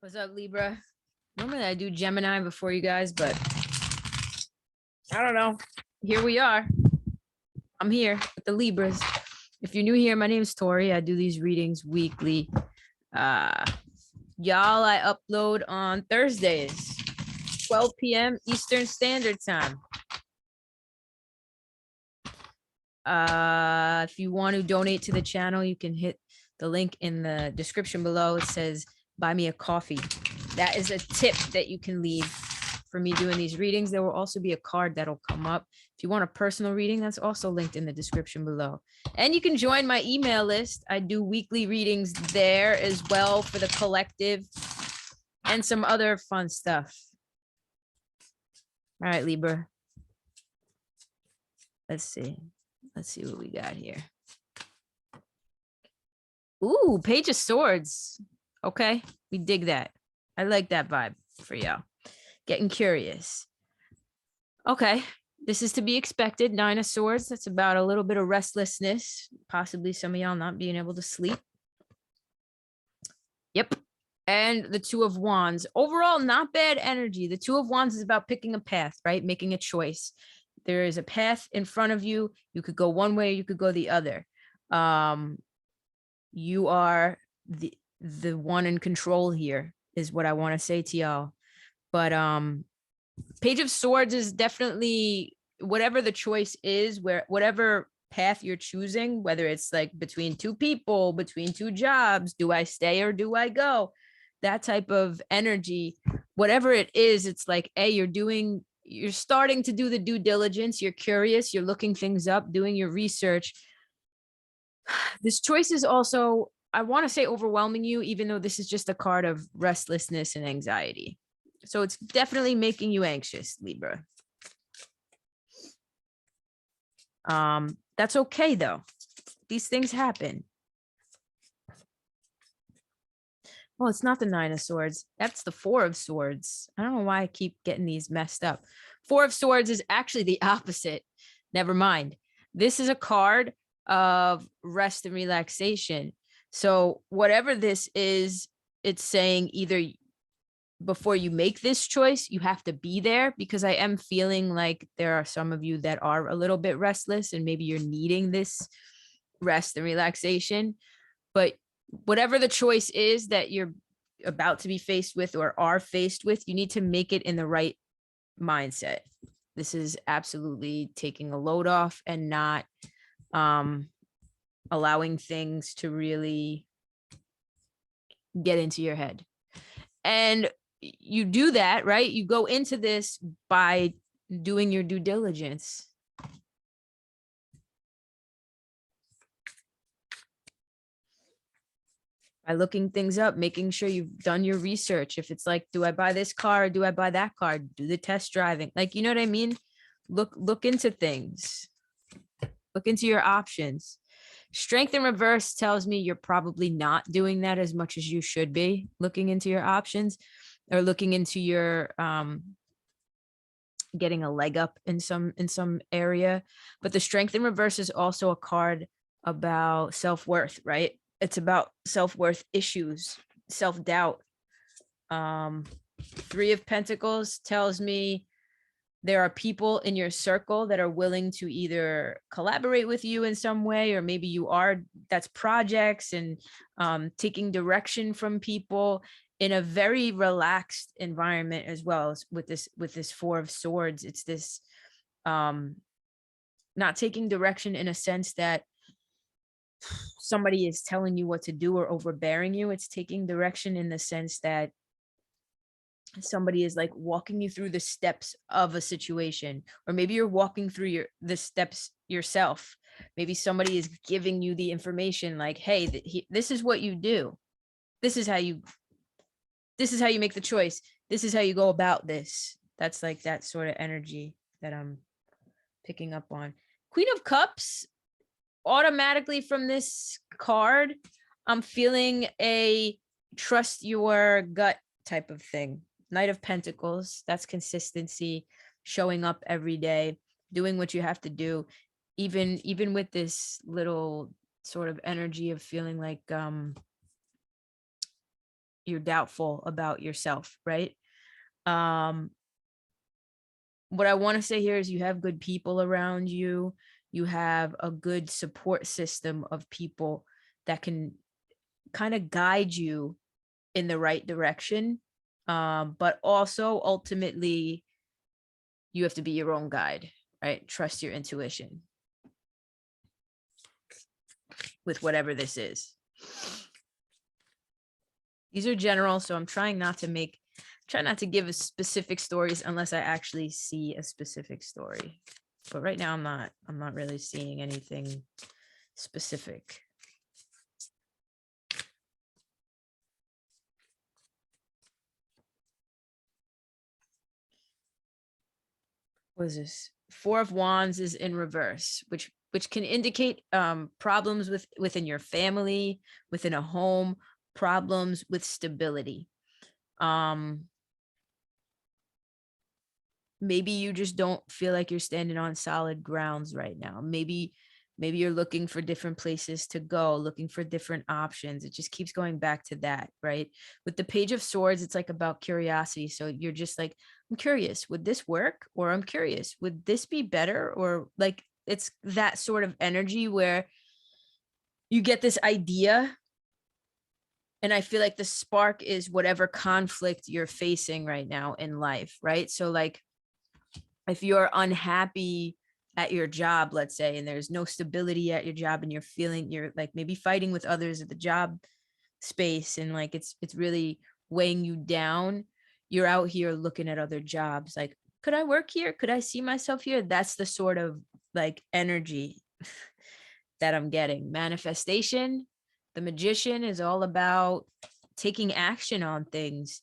What's up, Libra? Normally I do Gemini before you guys, but I don't know. Here we are. I'm here with the Libras. If you're new here, my name is Tori. I do these readings weekly. Y'all, I upload on Thursdays, 12 p.m. Eastern Standard Time. If you want to donate to the channel, you can hit the link in the description below. It says buy me a coffee. That is a tip that you can leave for me doing these readings. There will also be a card that'll come up. If you want a personal reading, that's also linked in the description below. And you can join my email list. I do weekly readings there as well for the collective and some other fun stuff. All right, Libra. Let's see. Let's see what we got here. Ooh, Page of Swords. Okay, we dig that. I like that vibe for y'all. Getting curious. Okay, this is to be expected. Nine of Swords. That's about a little bit of restlessness. Possibly some of y'all not being able to sleep. Yep. And the Two of Wands. Overall, not bad energy. The Two of Wands is about picking a path, right? Making a choice. There is a path in front of you. You could go one way, you could go the other. You are the one in control here, is what I want to say to y'all. But Page of Swords is definitely whatever the choice is, whatever path you're choosing, whether it's like between two people, between two jobs, do I stay or do I go? That type of energy, whatever it is, it's like, you're starting to do the due diligence. You're curious. You're looking things up, doing your research. This choice is also, I want to say, overwhelming you, even though this is just a card of restlessness and anxiety. So it's definitely making you anxious, Libra. That's okay, though. These things happen. Well, it's not the Nine of Swords. That's the Four of Swords. I don't know why I keep getting these messed up. Four of Swords is actually the opposite. Never mind. This is a card of rest and relaxation. So whatever this is, it's saying either before you make this choice, you have to be there, because I am feeling like there are some of you that are a little bit restless and maybe you're needing this rest and relaxation. But whatever the choice is that you're about to be faced with or are faced with, you need to make it in the right mindset. This is absolutely taking a load off and not allowing things to really get into your head. And you do that, right? You go into this by doing your due diligence. By looking things up, making sure you've done your research. If it's like, do I buy this car? Or do I buy that car? Do the test driving. Like, you know what I mean? Look into things. Look into your options. Strength in reverse tells me you're probably not doing that as much as you should be, looking into your options or looking into your getting a leg up in some area. But the Strength in reverse is also a card about self-worth, right? It's about self-worth issues, self-doubt. Three of Pentacles tells me there are people in your circle that are willing to either collaborate with you in some way, or maybe that's projects and taking direction from people in a very relaxed environment as well. As with this Four of Swords, it's this not taking direction in a sense that somebody is telling you what to do or overbearing you. It's taking direction in the sense that somebody is like walking you through the steps of a situation, or maybe you're walking through the steps yourself. Maybe somebody is giving you the information like, hey, this is what you do. This is how you make the choice. This is how you go about this. That's like that sort of energy that I'm picking up on. Queen of Cups, automatically from this card, I'm feeling a trust your gut type of thing. Knight of Pentacles, that's consistency, showing up every day, doing what you have to do, even with this little sort of energy of feeling like you're doubtful about yourself, right? Um, what I want to say here is you have good people around you. You have a good support system of people that can kind of guide you in the right direction. But also ultimately, you have to be your own guide, right? Trust your intuition with whatever this is. These are general, so I'm trying not to give a specific stories unless I actually see a specific story. But right now I'm not really seeing anything specific. What is this? Four of Wands is in reverse, which can indicate problems within your family, within a home, problems with stability. Maybe you just don't feel like you're standing on solid grounds right now. Maybe you're looking for different places to go, looking for different options. It just keeps going back to that, right? With the Page of Swords, it's like about curiosity. So you're just like, I'm curious, would this work? Or I'm curious, would this be better? Or like, it's that sort of energy where you get this idea, and I feel like the spark is whatever conflict you're facing right now in life, right? So like, if you're unhappy at your job, let's say, and there's no stability at your job, and you're like maybe fighting with others at the job space, and like it's really weighing you down, you're out here looking at other jobs like, could I work here? Could I see myself here? That's the sort of like energy that I'm getting. Manifestation, the Magician is all about taking action on things.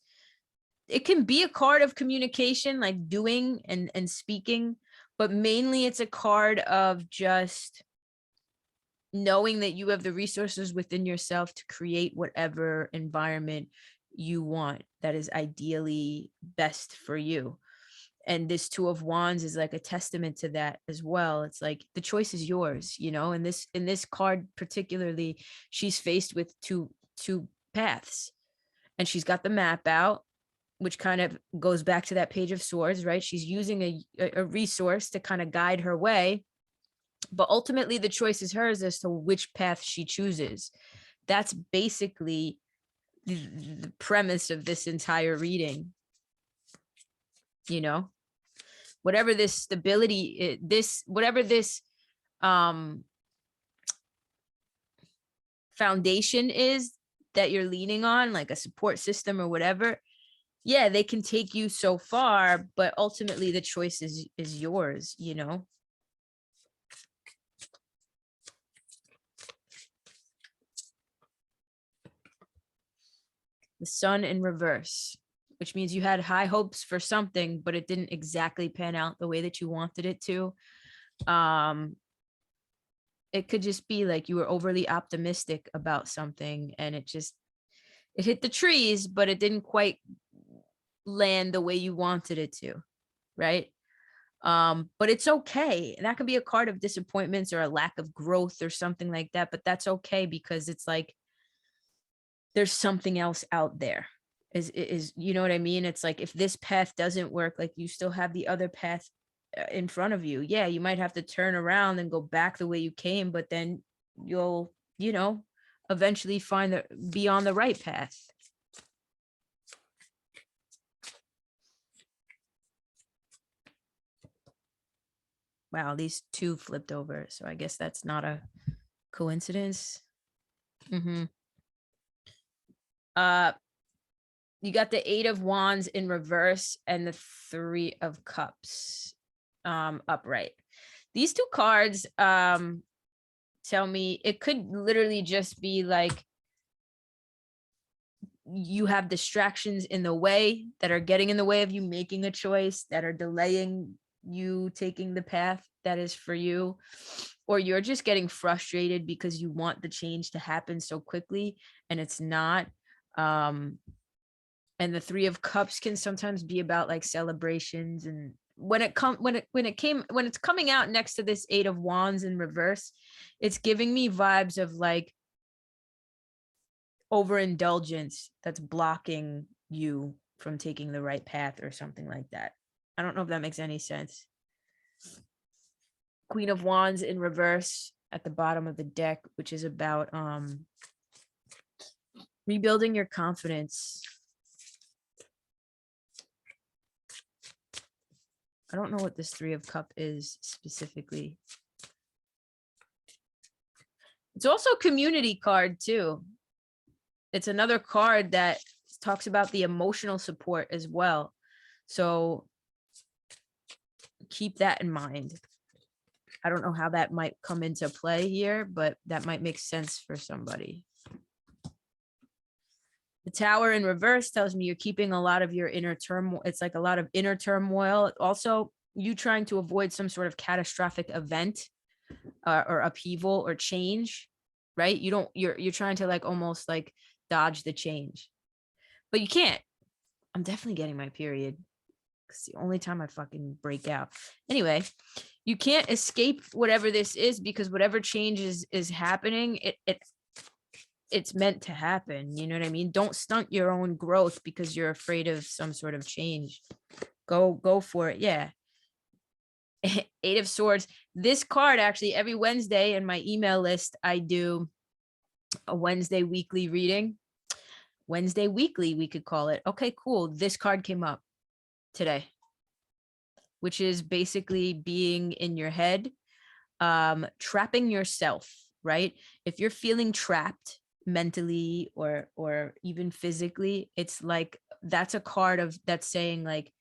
It can be a card of communication, like doing and speaking, but mainly it's a card of just knowing that you have the resources within yourself to create whatever environment you want that is ideally best for you. And this Two of Wands is like a testament to that as well. It's like the choice is yours, you know. And in this card particularly, she's faced with two paths, and she's got the map out, which kind of goes back to that Page of Swords, right? She's using a resource to kind of guide her way, but ultimately the choice is hers as to which path she chooses. That's basically the premise of this entire reading. You know, whatever this stability, whatever this foundation is that you're leaning on, like a support system or whatever, yeah, they can take you so far, but ultimately the choice is yours, you know. The Sun in reverse, which means you had high hopes for something, but it didn't exactly pan out the way that you wanted it to. It could just be like you were overly optimistic about something, and it hit the trees, but it didn't quite land the way you wanted it to, right? But it's okay. That could be a card of disappointments or a lack of growth or something like that, but that's okay, because it's like there's something else out there. Is you know what I mean? It's like, if this path doesn't work, like you still have the other path in front of you. Yeah, you might have to turn around and go back the way you came, but then you'll, you know, eventually be on the right path. Wow, these two flipped over, so I guess that's not a coincidence. Mm-hmm. You got the Eight of Wands in reverse and the Three of Cups upright. These two cards tell me it could literally just be like you have distractions in the way that are getting in the way of you making a choice, that are delaying you taking the path that is for you, or you're just getting frustrated because you want the change to happen so quickly and it's not. And the Three of Cups can sometimes be about like celebrations, and when it's coming out next to this Eight of Wands in reverse, it's giving me vibes of like overindulgence that's blocking you from taking the right path or something like that. I don't know if that makes any sense. Queen of Wands in reverse at the bottom of the deck, which is about rebuilding your confidence. I don't know what this Three of Cups is specifically. It's also a community card too. It's another card that talks about the emotional support as well. So keep that in mind. I don't know how that might come into play here, but that might make sense for somebody. The Tower in reverse tells me you're keeping a lot of your inner turmoil. It's like a lot of inner turmoil. Also, you trying to avoid some sort of catastrophic event or upheaval or change, right? You're trying to like almost like dodge the change, but you can't. I'm definitely getting my period. It's the only time I fucking break out. Anyway, you can't escape whatever this is, because whatever change is happening, it's meant to happen. You know what I mean? Don't stunt your own growth because you're afraid of some sort of change. Go for it. Yeah. Eight of Swords. This card, actually, every Wednesday in my email list, I do a Wednesday weekly reading. Wednesday weekly, we could call it. Okay, cool. This card came up today, which is basically being in your head, trapping yourself, right? If you're feeling trapped mentally or even physically, it's like that's a card of that's saying like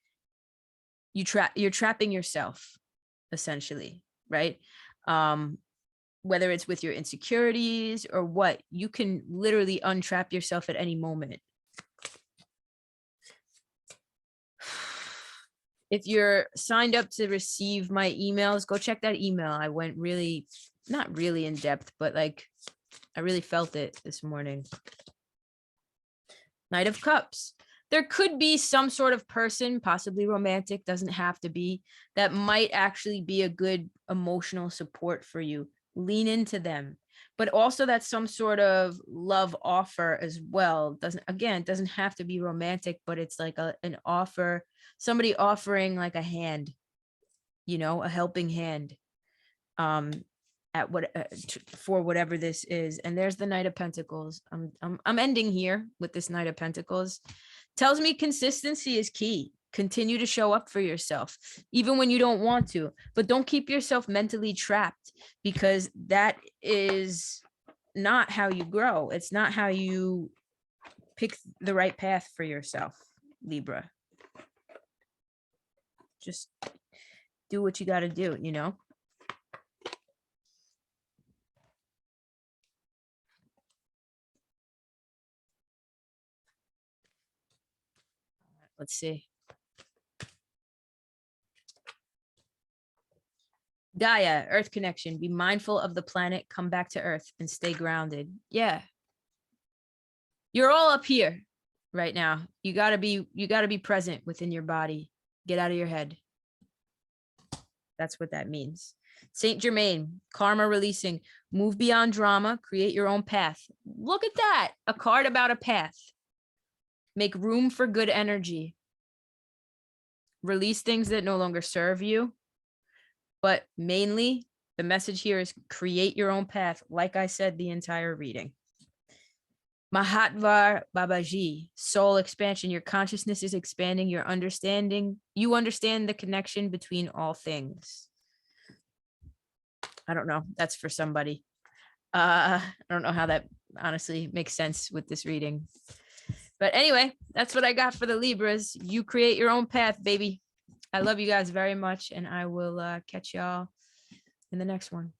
you're trapping yourself, essentially, right? Whether it's with your insecurities or what, you can literally untrap yourself at any moment. If you're signed up to receive my emails, go check that email. I went really, not really in depth, but like I really felt it this morning. Knight of Cups. There could be some sort of person, possibly romantic, doesn't have to be, that might actually be a good emotional support for you. Lean into them. But also that's some sort of love offer as well. Doesn't have to be romantic, but it's like an offer, somebody offering like a hand, a helping hand at what for whatever this is. And there's the Knight of Pentacles. I'm ending here with this Knight of Pentacles. Tells me consistency is key. Continue to show up for yourself, even when you don't want to, but don't keep yourself mentally trapped, because that is not how you grow. It's not how you pick the right path for yourself, Libra. Just do what you got to do, Let's see. Gaia, Earth connection. Be mindful of the planet. Come back to Earth and stay grounded. Yeah. You're all up here right now. You gotta be present within your body. Get out of your head. That's what that means. Saint Germain, karma releasing. Move beyond drama. Create your own path. Look at that. A card about a path. Make room for good energy. Release things that no longer serve you. But mainly, the message here is create your own path, like I said the entire reading. Mahatma Babaji, soul expansion. Your consciousness is expanding. Your understanding. You understand the connection between all things. I don't know. That's for somebody. I don't know how that honestly makes sense with this reading. But anyway, that's what I got for the Libras. You create your own path, baby. I love you guys very much, and I will catch y'all in the next one.